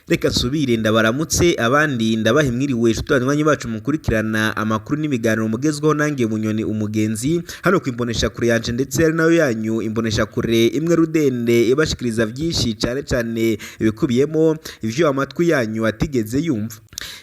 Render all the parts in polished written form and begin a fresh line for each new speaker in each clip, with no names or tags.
Reka subire ndabaramutse abandi ndabaha mwiriwe tutanywanyi bacu mukurikirana amakuru n'ibiganiro mugezweho nange Bunyoni umugenzi hano kwimbonesha kure yanje ndetse ari nayo yanyu imbonesha kure imwe rudende ibashikiriza byinshi cyane ibikubiyemo ivyo amatwi yanyu atigeze yumva.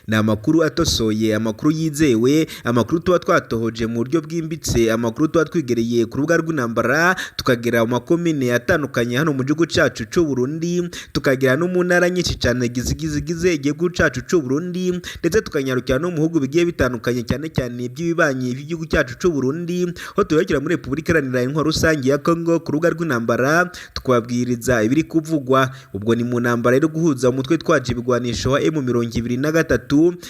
Na amakuru atosoye, amakuru yizewe, amakuru tuba twatohoje mu buryo bwimbitse, amakuru tuba twigereye ku rubuga rw'intambara tukagera mu makomine atandukanye hano mu gihugu cyacu cy'u Burundi, tukagera no mu ntara nyinshi cyane gize igihugu cyacu cy'u Burundi, ndetse tukanyarukira no mu bihugu bigiye bitandukanye cyane by'ibibanyi by'igihugu cyacu cy'u Burundi, ho tuyakira muri Repubulika Iharanira Intwaro Rusange ya Kongo ku rubuga rw'intambara tukababwiriza ibiri kuvugwa. Ubwo ni mu ntambara yo guhuza umutwe twaje ibigwanisho wa M23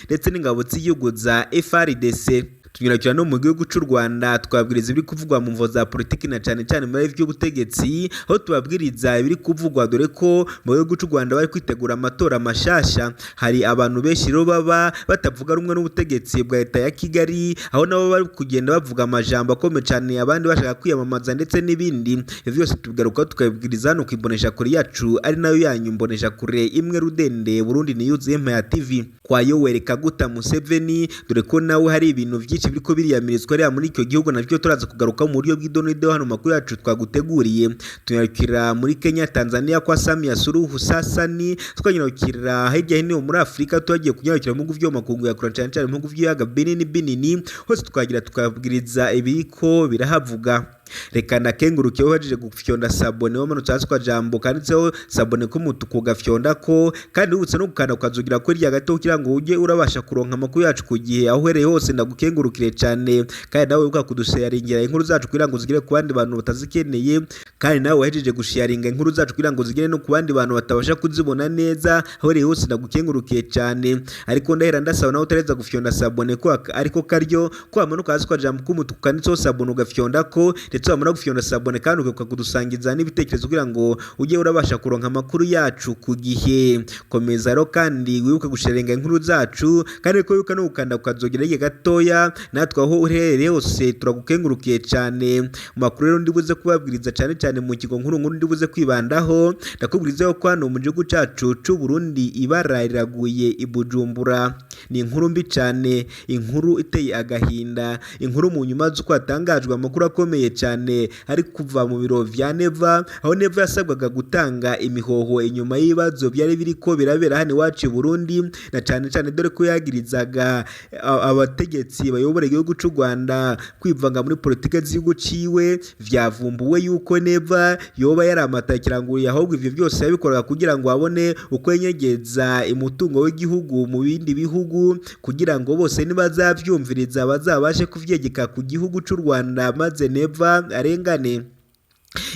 ndetse n'ingabo z'igihugu za FARDC. Tunyurakira no mu gihugu cy'u Rwanda twabwiriza ibiri kuvugwa mu mvo za politiki na cyane muri by'ubutegetsi, aho tubabwiriza ibiri kuvugwa dore ko mu gihugu cy'u Rwanda bari kwitegura amatora mashasha. Hari abantu benshi rero baba batavuga rumwe n'ubutegetsi bwa leta ya Kigali, aho nabo bari kugenda bavuga amajambo akomeye cyane, abandi bashaka kwiyamamaza ndetse n'ibindi. Ivyo byose tubigaruka tukabwiriza hano kwimbonesha kure yacu ari nayo yanyu mbonesha kure imwe rudende Burundi News Empire TV. Kwa Yoweri Kaguta Museveni dore ko nawe hari ibintu byinshi biriko biriyamirizwa ari muri icyo gihugu, navyo turaza kugaruka mu buryo bw'idonido hano makuru yacu twaguteguriye. Tunyarukira muri Kenya, Tanzania kwa Samia Suluhu Hassan, tukanyarukira hirya hino muri Afrika, tugiye kunyarukira mu byo makungu ya kura cyane mu byo yaga binini hose tukagira tukabwiriza ibiko birahavuga. Reka nakenguruke wajije gufyonda sabone wo manutse hasi kwa jambo kanditseho sabone k'umutuku gafyonda ko kandi ubutse no gukanda ukazugira ko rya gato kugira ngo uje urabasha kuronka amakuru yacu ku gihe aho hereye hose. Ndagukengurukire cyane kandi nawe uka kudusharingira inkuru zacu kugira ngo zigire ku bandi bantu batazikeneye, kandi nawe wahejeje gusharinga inkuru zacu kugira ngo zigire no ku bandi bantu batabasha kuzibona neza aho hereye hose. Ndagukengurukiye cyane, ariko ndahera ndasaba nawe utareza gufyonda sabone ko ariko karyo ko amanuka hasi kwa jambo k'umutuku kanditseho sabone ugafyonda ko wamara gufyonda sabone kandi ukakudusangiza n'ibitekerezo kugira ngo ujye urabasha kuronka amakuru yacu ku gihe. Komeza rero kandi wibuke gusharinga inkuru zacu, kandi ko yuka no gukanda ukazogera igihe gatoya natwe aho uherereye hose. Turagukengurukiye cyane. Makuru rero ndibuze kubabwiriza cyane mu kigo nkuru ndibuze kwibandaho. Ndakubwiriza ko hano mu gihugu cyacu cy'u Burundi ibara riraguye i Bujumbura. Ni inkuru mbi cyane, inkuru iteye agahinda, inkuru mu nyuma z'uko hatangajwe amakuru akomeye cyane ari kuva mu biro vya Neva, aho Neva yasabwaga gutanga imihoho inyuma y'ibibazo byari biriko birabera hano iwacu i Burundi, na cyane dore ko yagirizaga abategetsi bayobora igihugu cy'u Rwanda kwivanga muri politike z'igihugu ciwe. Vyavumbuwe yuko Neva yoba yaramatakiranguriye, ahubwo ivyo byose yabikoraga kugira ngo abone uko yenyegeza umutungo w'igihugu mu bindi bihugu, kugira ngo bose nibazavyumviriza bazabashe kuvyegeka ku gihugu cy'u Rwanda maze Neva arengane.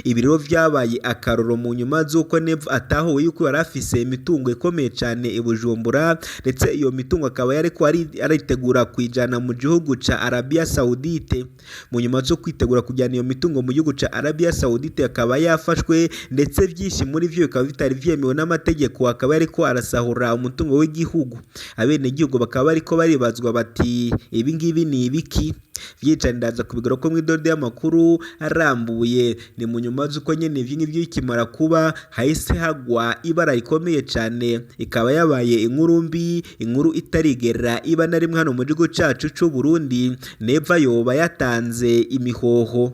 Ibi rero vyabaye akaroro mu nyuma z'uko Neva atahuwe yuko yari afise imitungo ikomeye cyane i Bujumbura, ndetse iyo mitungo akaba yariko aritegura kwijana mu gihugu ca Arabia Saudite. Mu nyuma zo kwitegura kujyana iyo mitungo mu gihugu ca Arabia Saudite akaba yafashwe, ndetse byinshi muri vyo bikaba bitari vyemewe n'amategeko, akaba yariko arasahura umutungo w'igihugu. Abene gihugu bakaba bariko baribazwa bati ibi ngibi ni ibiki? Vyicane ndaza kubigora ko mw'idode y'amakuru arambuye. Ni mu nyuma z'uko nyene ivyo ikimara kuba hahise hagwa ibara rikomeye cyane, ikaba yabaye inkuru mbi, inkuru itarigera iba na rimwe hano mu gihugu cyacu cy'u Burundi. Neva yoba yatanze imihoho.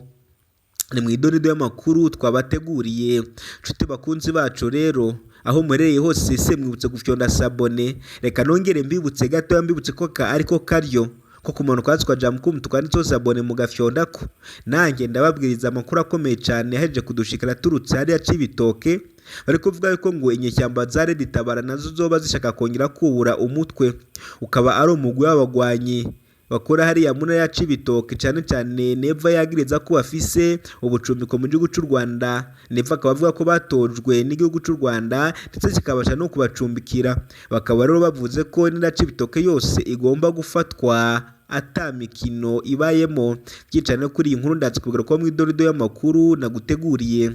Ni mw'idode y'amakuru twabateguriye. Nshuti bakunzi bacu rero aho murereye hose se mwibutse gufyonda sabone. Reka nongere mbibutse gato mbibutse ko ariko karyo ko kumanuka hasi kwa jambo tukanditseho sabone mu gafyonda ko. Nanjye ndababwiriza amakuru akomeye cyane yaheje kudushikira turutse hariya Cibitoke, bari kuvuga ko ngo inyeshyamba za Red Tabara nazo zoba zishaka kongera kubura umutwe, ukaba ari umugwi w'abagwanyi bakora hariya mu ntara ya Cibitoke. cyane Neva yagiriza ko bafise ubucumbiko mu gihugu cy'u Rwanda. Neva akaba avuga ko batojwe n'igihugu cy'u Rwanda ndetse kikabasha no kubacumbikira. Bakaba rero bavuze ko n'intara ya Cibitoke yose igomba gufatwa atamikino ibayemo. Byicane kuri iyi nkuru ndaza kubigura ko mw'idorido y'amakuru naguteguriye.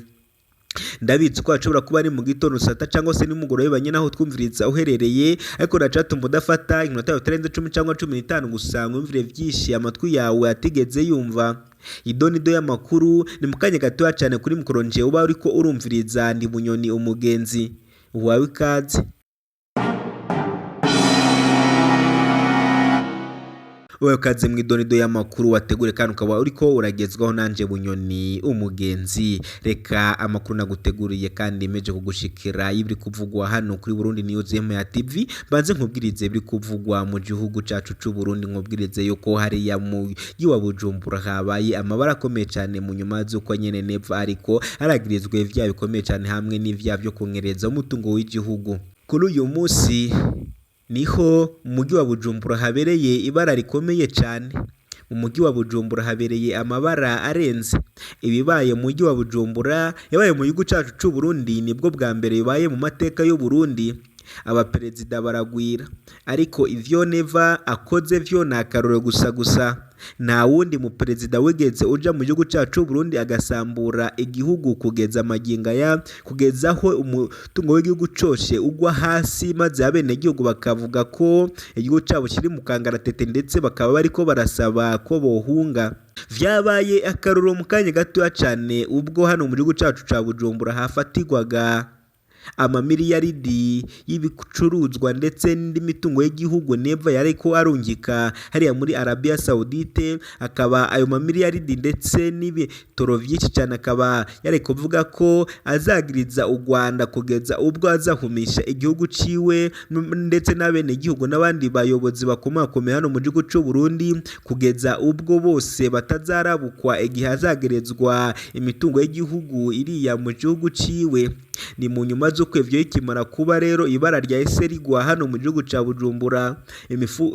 Ndabitse ko ashobora kuba ari mu gitondo saa 7 cyangwa se nimugoroba banye naho twumviriza uherereye, ariko nacatuma udafata iminota itarenze 10 cyangwa 15 gusa mwumvire byinshi amatwi yawe atigeze yumva. Idonido y'amakuru ni mukanye gatoya cyane kuri mikoronje uba uriko urumviriza. Ndi Bunyoni umugenzi wawe ikaze. Wekaze mw'idonido y'amakuru wategure kandi ukaba uriko uragezwaho nanje Bunyoni umugenzi. Reka amakuru naguteguriye kandi meje kugushikira ibiri kuvugwa hano kuri Burundi News ya TV. Banze nkubwirize biri kuvugwa mu gihugu cacu c'u Burundi, nkubwirize yuko hariya mu yiwa Bujumbura habaye amabara akomeye cyane mu nyuma z'uko nyene neva ariko aragirizwe vya bikomeye cyane hamwe n'ivya byo kunyereza umutungo w'igihugu. Kuri uyu munsi niho mu mujyi wa Bujumbura habereye ibara rikomeye cyane. Mu mujyi wa Bujumbura habereye amabara arenze. Ibibaye mu mujyi wa Bujumbura yabaye mu gihugu cacu c'u Burundi, nibwo bwa mbere bibaye mu mateka y'u Burundi. Abaperezida baragwira ariko ivyo neva akoze vyo nakarore gusa. Nta wundi mu perezida wigeze uja mu gihugu cacu Burundi agasambura igihugu kugeza maginga ya kugezaho umutungo w'igihugu cose ugwa hasi, maze abene gihugu bakavuga ko igihugu cabo kiri mu kangaratete ndetse bakaba bariko barasaba ko bohunga. Vyabaye akaruro mu kanya gatoya cane ubwo hano mu gihugu cacu ca Bujumbura hafatirwaga amamiliyaridi y'ibicuruzwa ndetse n'indi mitungo y'igihugu neva yariko arungika hariya muri Arabia Saudite. Akaba ayo mamiliyaridi ndetse n'ibitoro vyinshi cyane akaba yariko kuvuga ko azagiriza u Rwanda kugeza ubwo azahumisha igihugu ciwe ndetse n'abene igihugu n'abandi bayobozi bakomakomeye hano mu gihugu c'u Burundi, kugeza ubwo bose batazarabukwa igihe azagerezwa imitungo y'igihugu iriya mu gihugu ciwe. Ni mu nyuma z'uko ivyo ikimara kuba rero ibara rya ese rigwa hano mu gihugu ca Bujumbura,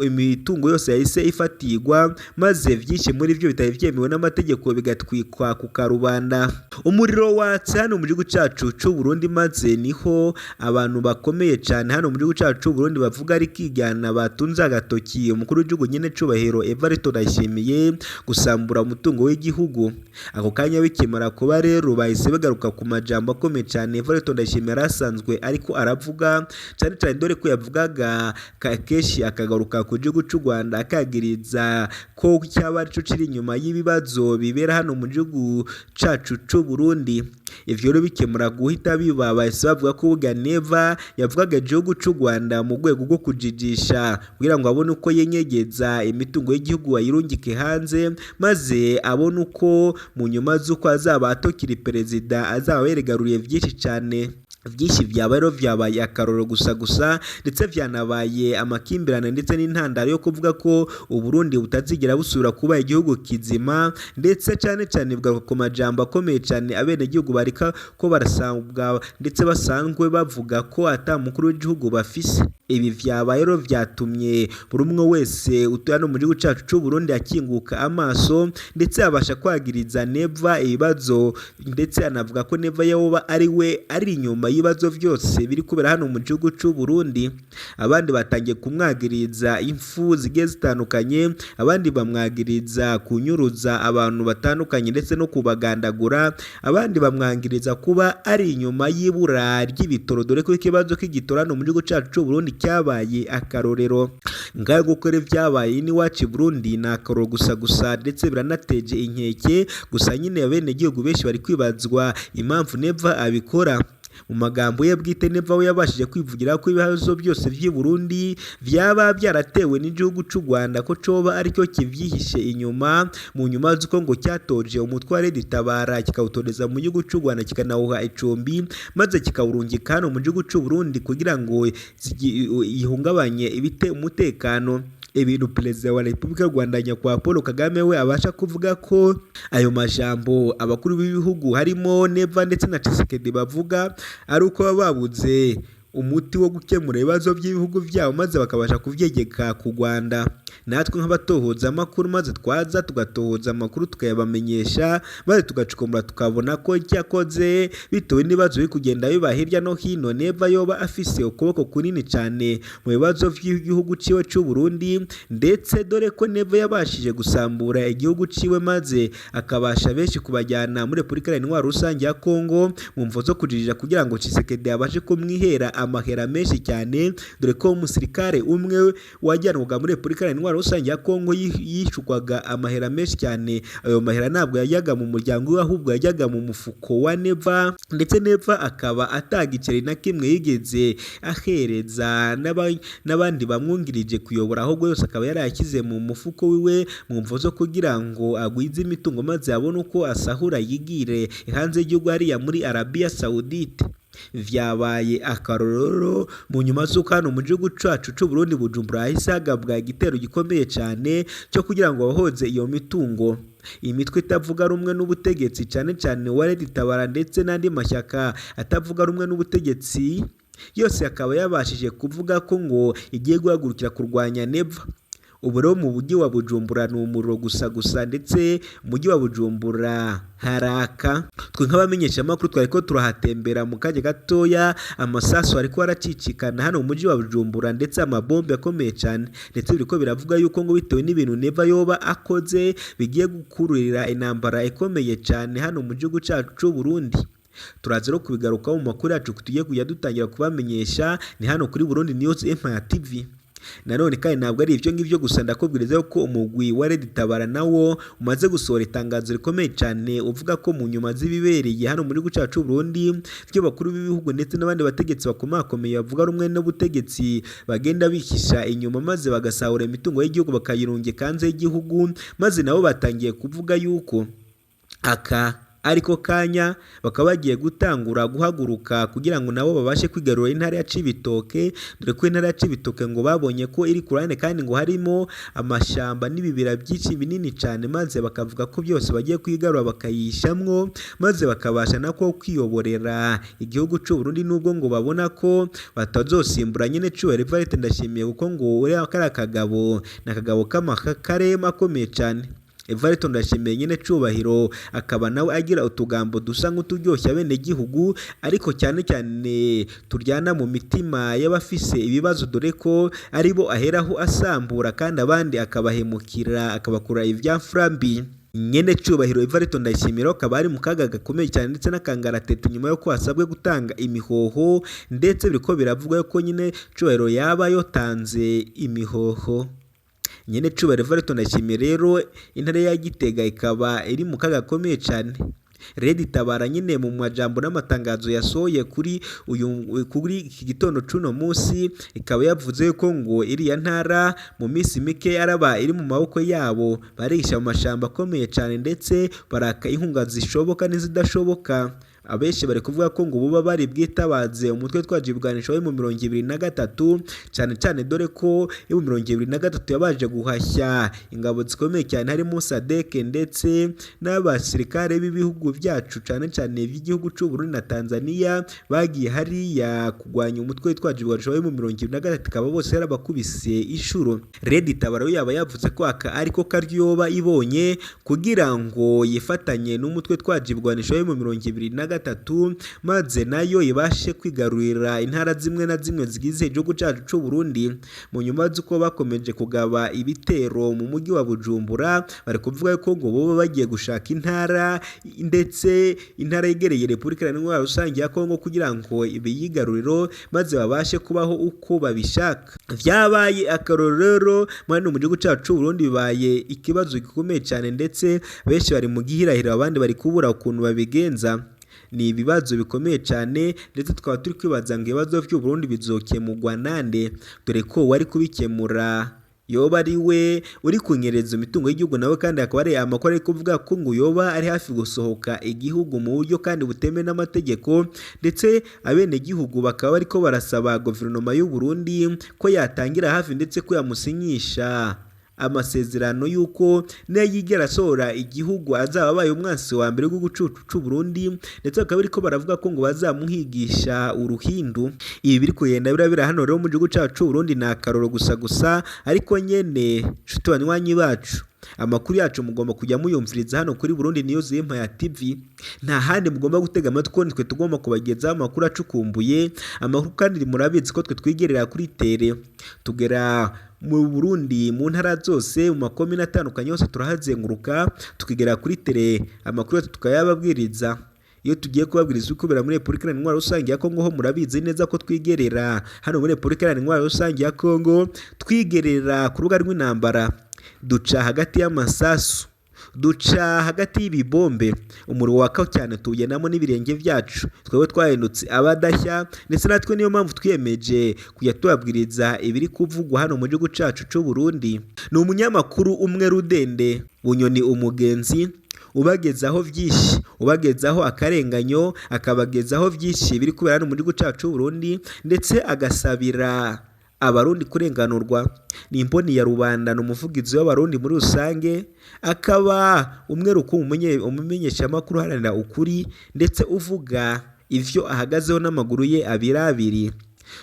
imitungo yose yahise ifatirwa, maze vyinshi muri vyo bitari vyemewe n'amategeko bigatwikwa ku karubanda. Umuriro watse hano mu gihugu cacu c'u Burundi, maze niho abantu bakomeye cyane hano mu gihugu cacu c'u Burundi bavuga ari kigana batunze agatoki umukuru w'igihugu nyene cubahiro Evariste Ndayishimiye gusambura umutungo w'igihugu. Ako kanya bikimara kuba rero bahise bagaruka ku majambo akomeye cyane Evariste Ndayishimiye arasanzwe ariko aravuga cyane cyane, dore ko yavugaga keshi akagaruka ku gihugu c'u Rwanda akagiriza ko cyaba arico kiri inyuma y'ibibazo bibera hano mu gihugu cacu c'u Burundi. Ivyo rero bikemura guhita biba bahise bavuga ko uga neva yavugaga igihugu c'u Rwanda mu rwego rwo kujijisha kugira ngo abone uko yenyegeza imitungo y'igihugu ayirungike hanze, maze abone uko mu nyuma z'uko azaba atokiri perezida azaba yeregaruriye vyinshi cyane. Vyinshi vyabaye akaroro gusa ndetse vyanabaye amakimbirane ndetse n'intandaro yo kuvuga ko u Burundi butazigira busubira kuba igihugu kizima, ndetse cyane bwa ku majambo akomeye cyane abene igihugu barika ko barasambwa ndetse basanzwe bavuga ko ata mukuru w'igihugu bafise. Ibi vyabaye rero vyatumye buri umwe wese utano mu gihugu cacu c'u Burundi akinguka amaso ndetse abasha kwagiriza neva ibibazo, ndetse anavuga ko neva yoba ari inyuma ibibazo vyose biri kubera hano mu gihugu c'u Burundi. Abandi batangiye kumwagiriza imfu zigiye zitandukanye, abandi bamwagiriza kunyuruza abantu batandukanye ndetse no kubagandagura, abandi bamwangiriza kuba ari inyuma y'ibura ry'ibitoro, dore ko ikibazo k'igitoro hano mu gihugu cacu c'u Burundi cyabaye akarorero. Ngaho gukora vyabaye ni wacu Burundi na akarorero gusa ndetse biranateje inkeke gusa nyine abene igihugu benshi bari kwibazwa impamvu neva abikora. Mu magambo ye bwite neva we yabashije kwivugira ko ibibazo byose by'i Burundi vyaba byaratewe n'igihugu c'u Rwanda, ko coba aricyo kivyihishe inyuma mu nyuma z'uko ngo cyatoje umutware ditabara kikawutoreza mu gihugu c'u Rwanda kikanawuha icumbi, maze kikawurungika hano mu gihugu c'u Burundi kugira ngo ihungabanye umutekano. Ibintu Perezida wa Repubulika y'u Rwanda nyakubahwa Paul Kagame we abasha kuvuga ko ayo majambo abakuru b'ibihugu harimo neva ndetse na Tshisekedi bavuga ari uko babuze umuti wo gukemura ibibazo by'ibihugu byabo, maze bakabasha kuvyegeka ku Rwanda. Natwe nk'abatohoza amakuru maze twaza tugatohoza amakuru tukayabamenyesha, maze tugacukumbura tukabona ko cyakoze bitewe n'ibibazo biri kugenda biba hirya no hino, neva yoba afise ukuboko kunini cyane mu bibazo by'igihugu ciwe c'u Burundi, ndetse dore ko neva yabashije gusambura igihugu ciwe maze akabasha benshi kubajyana muri Repubulika Iharanira Rusange ya Kongo mu mvo zo kujijija kugira ngo Tshisekedi abashe kumwihera amahera menshi cyane, dore ko umusirikare umwe wajyanwaga muri Repubulika Iharanira Intwaro Rusange ya Kongo yishukwaga amahera menshi cyane. Ayo mahera ntabwo yajyaga mu muryango we, ahubwo yajyaga mu mufuko wa Neva, ndetse Neva akaba atagiceri na kimwe yigeze ahereza n'abandi bamwungirije kuyobora, ahubwo yose akaba yarayashyize mu mufuko wiwe mu mvo zo kugira ngo agwize imitungo maze abone uko asahura yigire hanze y'igihugu hariya muri Arabia Saudite. Vyabaye akarorero mu nyuma z'uko hano mu gihugu cacu c'u Burundi Bujumbura hahise hagabwa igitero gikomeye cyane cyo kugira ngo bahoze iyo mitungo. Imitwe itavuga rumwe n'ubutegetsi cyane cyane wa Red Tabara ndetse n'andi mashyaka atavuga rumwe n'ubutegetsi yose akaba yabashije kuvuga ko ngo igiye guhagurukira kurwanya Neva. Ubu rero mu mujyi wa Bujumbura ni umuriro gusa ndetse umujyi wa Bujumbura haraka. Twe nk'abamenyesha amakuru twari ko turahatembera mu kanya gatoya, amasasu ariko aracicikana hano mu mujyi wa Bujumbura ndetse amabombe akomeye cyane, ndetse biriko biravuga yuko ngo bitewe n'ibintu Neva yoba akoze bigiye gukururira intambara ikomeye cyane hano mu gihugu cyacu c'u Burundi. Turaza rero kubigarukaho mu makuru yacu tugiye kujya dutangira kubamenyesha ni hano kuri Burundi News Empire TV. Nanone kandi ntabwo ari ibyo ngibyo gusa, ndakubwiriza ko umugwi wa Red Tabara nawo umaze gusohora itangazo rikomeye cyane uvuga ko mu nyuma z'ibibereye hano muri gihugu cyacu Burundi byo bakuru b'ibihugu ndetse n'abandi bategetsi bakomakomeye bavuga rumwe n'ubutegetsi bagenda bihisha inyuma maze bagasahura imitungo y'igihugu bakayirungika hanze y'igihugu, maze nabo batangiye kuvuga yuko ariko kanya bakaba bagiye gutangura guhaguruka kugira ngo nabo babashe kwigarura intara ya Cibitoke, dore ko intara ya Cibitoke ngo babonye ko iri kurane kandi ngo harimo amashamba n'ibibira byinshi binini cyane, maze bakavuga ko byose bagiye kwigarura bakayishamwo maze bakabasha nako kwiyoborera igihugu cy'u Burundi, nubwo ngo babona ko batazosimbura nyine Cyubahiro Evariste Ndashimiye kuko ngo uriya kagabo nakagabo k'amakarema akomeye cyane. Evariste Ndashimiye nyine Cyubahiro akaba nawe agira utugambo dusa nk'uturyoshya bene gihugu, ariko cyane cyane turyana mu mitima y'abafise ibibazo, dore ko aribo aheraho asambura kandi abandi akabahemukira akabakura ivyaframbi. Nyene Cyubahiro Evariste Ndashimiye akaba ari mu kaga gakomeye cyane ndetse n'akangaratete nyuma yo kwasabwe gutanga imihoho, ndetse biriko biravugwa ko nyine Cyubahiro yaba yotanze imihoho. Nyene Cyubahiro Evariste Ndashimiye rero intare ya Gitega ikaba iri mu kaga gakomeye cyane. Red Tabara nyine mu majambo n'amatangazo yasohoye kuri iki gitondo c'uno munsi ikaba yavuze ko ngo iriya ntara mu minsi mike araba iri mu maboko yabo, barisha mu mashamba akomeye cyane ndetse baraka inkunga zishoboka n'izidashoboka. Abenshi bari kuvuga ko ngo buba bari bwitabaze umutwe twajibwanisha mu 2023 cyane cyane, dore ko mu 2023 yabaje guhashya ingabo zikomeye cyane harimo SADC ndetse n'abasirikare b'ibihugu byacu cyane cyane by'igihugu cy'u Burundi na Tanzania bagiye hariya kugwanya umutwe twajibwanisha mu 2023, kaba bose yarabakubise ishuro. Red Tabara yaba yavuze ko ariko karyoba ibonye kugira ngo yifatanye n'umutwe twajibwanisha mu 2023 maze nayo ibashe kwigarurira intara zimwe na zimwe zigize igihugu cyacu cy'u Burundi. Mu nyuma z'uko bakomeje kugaba ibitero mu mujyi wa Bujumbura, bari kuvuga ko ngo boba bagiye gushaka intara ndetse intara yegereye Repubulika Iharanira Intwaro Rusange ya Kongo kugira ngo ibiyigaruriro maze babashe kubaho uko babishaka. Vyabaye akarorero mwana mu gihugu cyacu cy'u Burundi, bibaye ikibazo gikomeye cyane ndetse benshi bari mu gihirahiro, abandi bari kubura ukuntu babigenza. Ni ibibazo bikomeye cyane ndetse twaba turi kwibaza ngo ibibazo by'u Burundi bizokemurwa nande, dore ko wari kubikemura yoba ari we uri kunyereza imitungo y'igihugu nawe, kandi akaba ari amakuru ari kuvuga ko ngo yoba ari hafi gusohoka igihugu mu buryo kandi butemewe n'amategeko, ndetse abene gihugu bakaba ariko barasaba guverinoma y'u Burundi ko yatangira hafi ndetse ko yamusinyisha amasezerano yuko nayigera asohora igihugu azaba abaye umwansi wa mbere w'igihugu cy'u Burundi, ndetse bakaba ariko baravuga ko ngo bazamuhigisha uruhindu. Ibi biri kugenda birabira hano rero mu gihugu cyacu cy'u Burundi ni akaroro gusa, ariko nyene nshuti banywanyi bacu, amakuru yacu mugomba kujya muyumviriza hano kuri Burundi News Empire TV. Nta handi mugomba gutega amatwi ko nitwe tugomba kubagezaho amakuru acukumbuye, amakuru kandi murabizi ko twe twigerera kuri tere, tugera mu Burundi mu ntara zose mu makomine atandukanye yose turahazenguruka tukigera kuri tere, amakuru yose tukayababwiriza. iyo tugiye kubabwiriza ukubera muri Repubulika Iharanira Intwaro Rusange ya Kongo ho murabizi neza ko twigerera hano muri Repubulika Iharanira Intwaro Rusange ya Kongo, twigerera ku rubuga rw'intambara, duca hagati y'amasasu, duca hagati y'ibibombe, umuriro waka cyane tuwugendamo n'ibirenge byacu, twebwe twahindutse abadashya, ndetse natwe niyo mpamvu twiyemeje kujya tubabwiriza ibiri kuvugwa hano mu gihugu cyacu cy'u Burundi. Ni umunyamakuru umwe rudende Bunyoni umugenzi, ubagezaho byinshi, ubagezaho akarenganyo, akabagezaho byinshi biri kubera hano mu gihugu cyacu cy'u Burundi, ndetse agasabira abarundi kurenganurwa. Ni imboni ya rubanda, ni umuvugizi w'abarundi muri rusange, akaba umwe umumenyesha amakuru uharanira ukuri, ndetse uvuga ivyo ahagazeho n'amaguru ye abiri.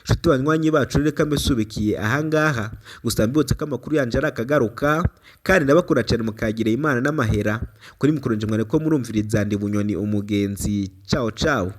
Nshuti banywanyi bacu, reka mbesubikiye ahangaha, gusa mbibutsa ko amakuru yanje ari akagaruka, kandi ndabakunda cyane mukagire Imana n'amahera. Kuri mikoro nje mwane ko murumviriza ndi Bunyoni umugenzi. Ciao ciao.